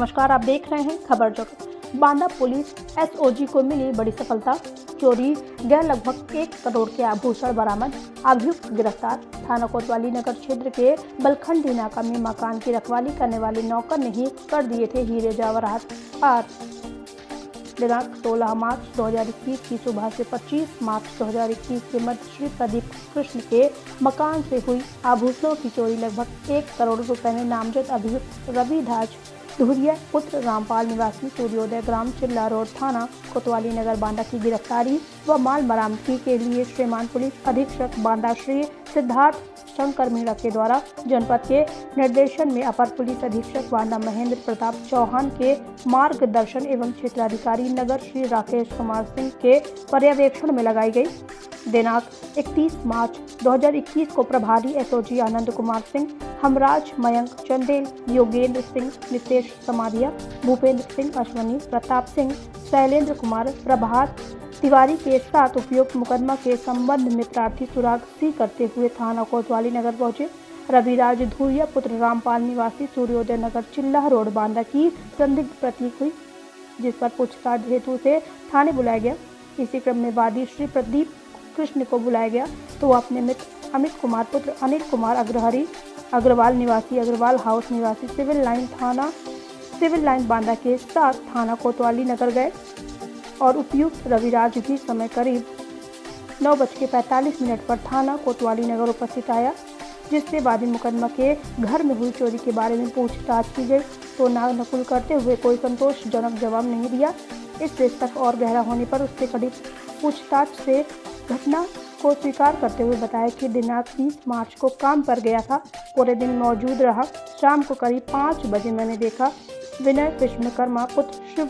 नमस्कार, आप देख रहे हैं खबर जगत। बांदा पुलिस एसओजी को मिली बड़ी सफलता। चोरी गए लगभग 1 करोड़ के आभूषण बरामद। अभियुक्त गिरफ्तार। थाना कोतवाली नगर क्षेत्र के बलखंडी नाका में मकान की रखवाली करने वाले नौकर ने ही कर दिए थे हीरे जवाहरात पार। दिनांक 16 मार्च 2021 की सुबह से 25 मार्च 2021 के मध्य श्री प्रदीप कृष्ण के मकान से हुई आभूषणों की चोरी लगभग 1 करोड़ रुपए में नामजद अभियुक्त रवि दास धुरिया पुत्र रामपाल निवासी सूर्योदय ग्राम चिल्ला रोड थाना कोतवाली नगर बांदा की गिरफ्तारी व माल बरामदगी के लिए श्रीमान पुलिस अधीक्षक बांदा श्री सिद्धार्थ शंकर मीणा के द्वारा जनपद के निर्देशन में अपर पुलिस अधीक्षक बांदा महेंद्र प्रताप चौहान के मार्गदर्शन एवं क्षेत्राधिकारी नगर श्री राकेश कुमार सिंह के पर्यवेक्षण में लगाई गई। दिनांक 31 मार्च 2021 को प्रभारी एसओजी आनंद कुमार सिंह, हमराज, मयंक, चंदेल, योगेंद्र सिंह, नितेश समाधिया, भूपेंद्र सिंह, अश्वनी, प्रताप सिंह, शैलेंद्र कुमार, प्रभात तिवारी के साथ उपयुक्त मुकदमा के संबंध में प्रार्थी सुराग करते हुए थाना कोतवाली नगर पहुंचे। रविराज धुरिया पुत्र रामपाल निवासी सूर्योदय नगर चिल्ला रोड बांदा की संदिग्ध प्रतीक हुई, जिस पर पूछताछ हेतु से थाने बुलाया गया। इसी क्रम में वादी श्री प्रदीप कृष्ण को बुलाया गया तो वो अपने मित्र अमित कुमार पुत्र अनिल कुमार अग्रवाल निवासी अग्रवाल हाउस निवासी सिविल लाइन बांदा के साथ थाना कोतवाली नगर गए और उपयुक्त रविराज भी समय करीब 9:45 पर थाना कोतवाली नगर उपस्थित आया, जिससे वादी मुकदमा के घर में हुई चोरी के बारे में पूछताछ की गई तो नानकुल करते हुए कोई संतोषजनक जवाब नहीं दिया। इससे शक और गहरा होने पर उससे कड़ी पूछताछ से घटना को स्वीकार करते हुए बताया कि दिनांक 30 मार्च को काम पर गया था, पूरे दिन मौजूद रहा। शाम को करीब 5 बजे मैंने देखा विनय विश्वकर्मा पुत्र शिव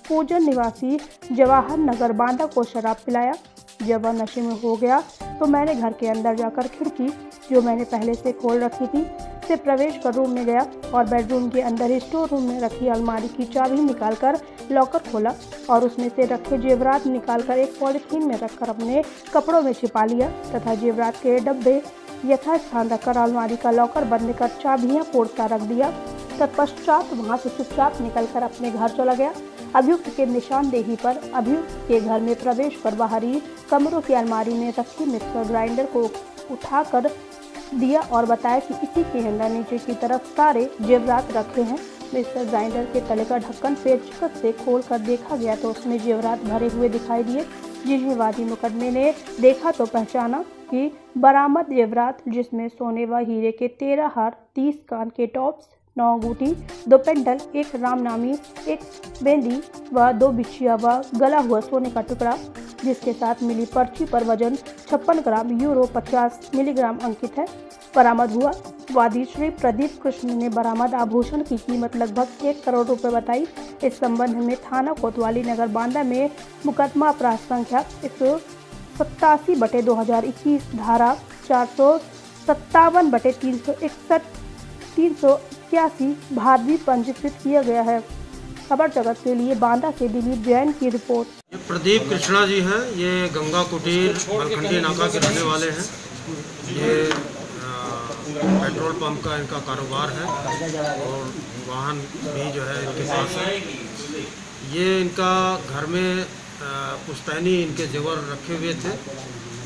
पूजन निवासी जवाहर नगर बांदा को शराब पिलाया। जब वह नशे में हो गया तो मैंने घर के अंदर जाकर खिड़की, जो मैंने पहले से खोल रखी थी, से प्रवेश कर रूम में गया और बेडरूम के अंदर स्टोर रूम में रखी अलमारी की चाबी निकालकर लॉकर खोला और उसमें से रखे जेवरात निकालकर एक पॉलिथीन में रखकर अपने कपड़ों में छिपा लिया तथा जेवरात के डब्बे यथास्थान रखकर अलमारी का लॉकर बंद कर चाबियां पोड़ता रख दिया। तत्पश्चात वहां से चुपचाप निकलकर अपने घर चला गया। अभियुक्त के निशानदेही पर अभियुक्त के घर में प्रवेश कर बाहरी कमरों की अलमारी में रखी मिक्सर ग्राइंडर को उठाकर दिया और बताया कि इसी के अंदर नीचे की तरफ सारे जेवरात रखे हैं। मिक्सर ग्राइंडर के तले का ढक्कन पेचकस से खोलकर देखा गया तो उसमें जेवरात भरे हुए दिखाई दिए, जिन्हें वादी मुकदमे ने देखा तो पहचाना कि बरामद जेवरात, जिसमें सोने व हीरे के 13 हार, 30 कान के टॉप्स, 9 अंगूठी, 2 पेंडल, 1 रामनामी, 1 बेंदी व 2 बिछिया व गला हुआ सोने का टुकड़ा, जिसके साथ मिली पर्ची पर वजन 56 ग्राम यूरो 50 मिलीग्राम अंकित है, बरामद हुआ। वादी श्री प्रदीप कृष्ण ने बरामद आभूषण की कीमत लगभग 1 करोड़ रुपए बताई। इस संबंध में थाना कोतवाली नगर बांदा में मुकदमा अपराध संख्या 187/2021 धारा 457/361 381 भादवी पंजीकृत किया गया है। खबर जगत के लिए बांदा से दिलीप जैन की रिपोर्ट। ये प्रदीप कृष्णा जी हैं, ये गंगा कुटीर बलखंडी नाका के रहने वाले हैं। ये पेट्रोल पंप का इनका कारोबार है और वाहन भी जो है इनके पास है। ये इनका घर में पुश्तैनी इनके जेवर रखे हुए थे।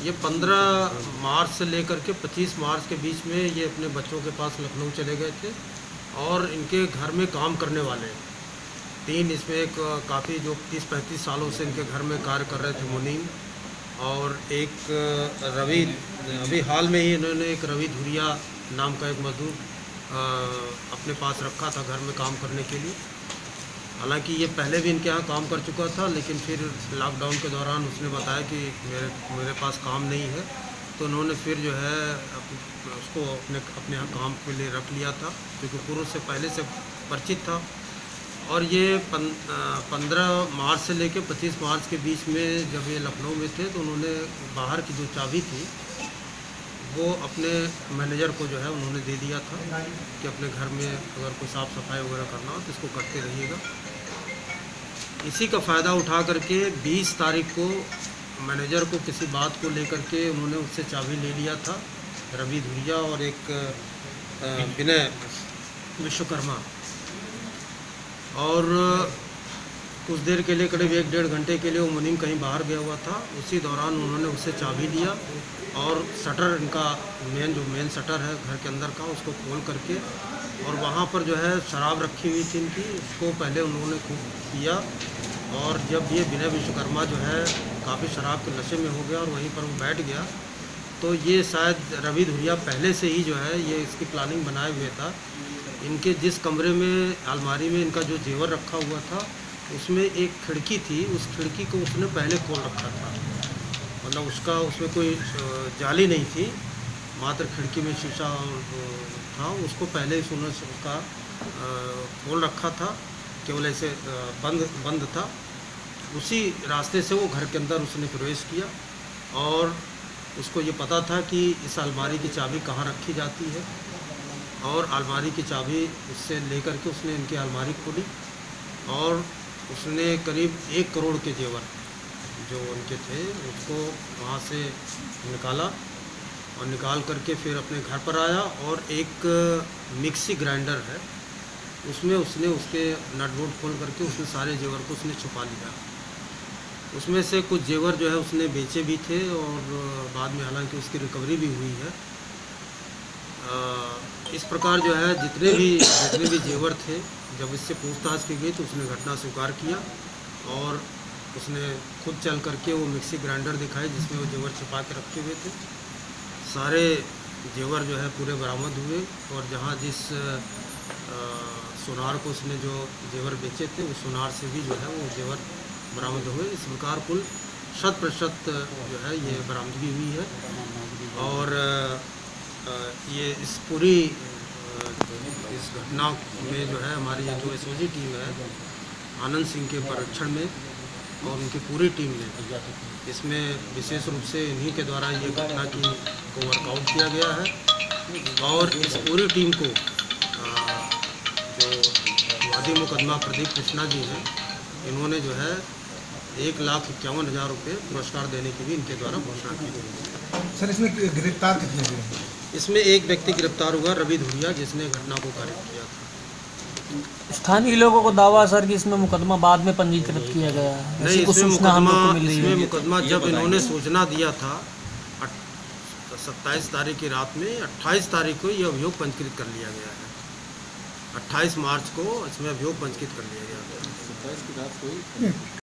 ये 15 मार्च से लेकर के 25 मार्च के बीच में ये अपने बच्चों के पास लखनऊ चले गए थे और इनके घर में काम करने वाले 3 इसमें एक काफ़ी जो 30-35 सालों से इनके घर में कार्य कर रहे थे मुनीम, और एक रवि, अभी हाल में ही इन्होंने एक रवि धुरिया नाम का एक मजदूर अपने पास रखा था घर में काम करने के लिए। हालांकि ये पहले भी इनके यहाँ काम कर चुका था, लेकिन फिर लॉकडाउन के दौरान उसने बताया कि मेरे पास काम नहीं है, तो उन्होंने फिर जो है उसको अपने यहाँ काम के लिए रख लिया था, क्योंकि पूर्व से पहले से परिचित था। और ये 15 मार्च से लेकर 25 मार्च के बीच में जब ये लखनऊ में थे तो उन्होंने बाहर की जो चाबी थी वो अपने मैनेजर को जो है उन्होंने दे दिया था कि अपने घर में अगर कोई साफ़ सफाई वगैरह करना हो तो इसको करते रहिएगा। इसी का फ़ायदा उठा करके 20 तारीख को मैनेजर को किसी बात को लेकर के उन्होंने उससे चाबी ले लिया था, रवि धुरिया, और एक विनय विश्वकर्मा। और कुछ देर के लिए, करीब 1-1.5 घंटे के लिए वो मुनीम कहीं बाहर गया हुआ था। उसी दौरान उन्होंने उससे चाबी लिया और शटर, इनका मेन शटर है घर के अंदर का, उसको खोल करके, और वहाँ पर जो है शराब रखी हुई थी इनकी, उसको पहले उन्होंने खूब पिया। और जब ये विनय विश्वकर्मा जो है काफ़ी शराब के नशे में हो गया और वहीं पर वो बैठ गया, तो ये शायद रवि धुरिया पहले से ही जो है ये इसकी प्लानिंग बनाए हुए था। इनके जिस कमरे में, अलमारी में इनका जो जेवर रखा हुआ था, उसमें एक खिड़की थी, उस खिड़की को उसने पहले खोल रखा था। मतलब उसमें कोई जाली नहीं थी, मात्र खिड़की में शीशा था, उसको पहले ही उन्होंने उसका खोल रखा था, केवल ऐसे बंद था। उसी रास्ते से वो घर के अंदर उसने प्रवेश किया और उसको ये पता था कि इस अलमारी की चाबी कहाँ रखी जाती है, और अलमारी की चाबी उससे लेकर के उसने इनकी अलमारी खोली और उसने करीब 1 करोड़ के जेवर जो उनके थे उसको वहाँ से निकाला, और निकाल करके फिर अपने घर पर आया। और एक मिक्सी ग्राइंडर है, उसमें उसने उसके नट बोल्ट खोल करके उसने सारे जेवर को उसने छुपा लिया। उसमें से कुछ जेवर जो है उसने बेचे भी थे और बाद में हालांकि उसकी रिकवरी भी हुई है। इस प्रकार जो है जितने भी जेवर थे, जब इससे पूछताछ की गई तो उसने घटना स्वीकार किया और उसने खुद चल करके वो मिक्सी ग्राइंडर दिखाई जिसमें वो जेवर छिपा के रखे हुए थे। सारे जेवर जो है पूरे बरामद हुए, और जहाँ जिस सुनार को उसने जो जेवर बेचे थे उस सुनार से भी जो है वो जेवर बरामद हुए। इस प्रकार कुल 100% जो है ये बरामदगी हुई है। और ये इस पूरी इस घटना में जो है हमारी जो एसओजी टीम है आनंद सिंह के पर्यवेक्षण में और उनकी पूरी टीम ने इसमें विशेष रूप से इन्हीं के द्वारा ये घटना को वर्कआउट किया गया है। और इस पूरी टीम को जो वादी मुकदमा प्रदीप कृष्णा जी हैं, इन्होंने जो है 1,51,000 रुपये पुरस्कार देने की भी इनके द्वारा घोषणा की गई। सर, इसमें गिरफ्तार कितने हुए? इसमें एक व्यक्ति गिरफ्तार हुआ, रवि धुरिया, जिसने घटना को कारित किया था। स्थानीय लोगों को दावा सर कि इसमें मुकदमा बाद में पंजीकृत किया गया है। नहीं, इसमें मुकदमा जब इन्होंने सूचना दिया था 27 तारीख की रात में, 28 तारीख को यह अभियोग पंजीकृत कर लिया गया है। 28 मार्च को इसमें अभियोग पंजीकृत कर लिया गया था।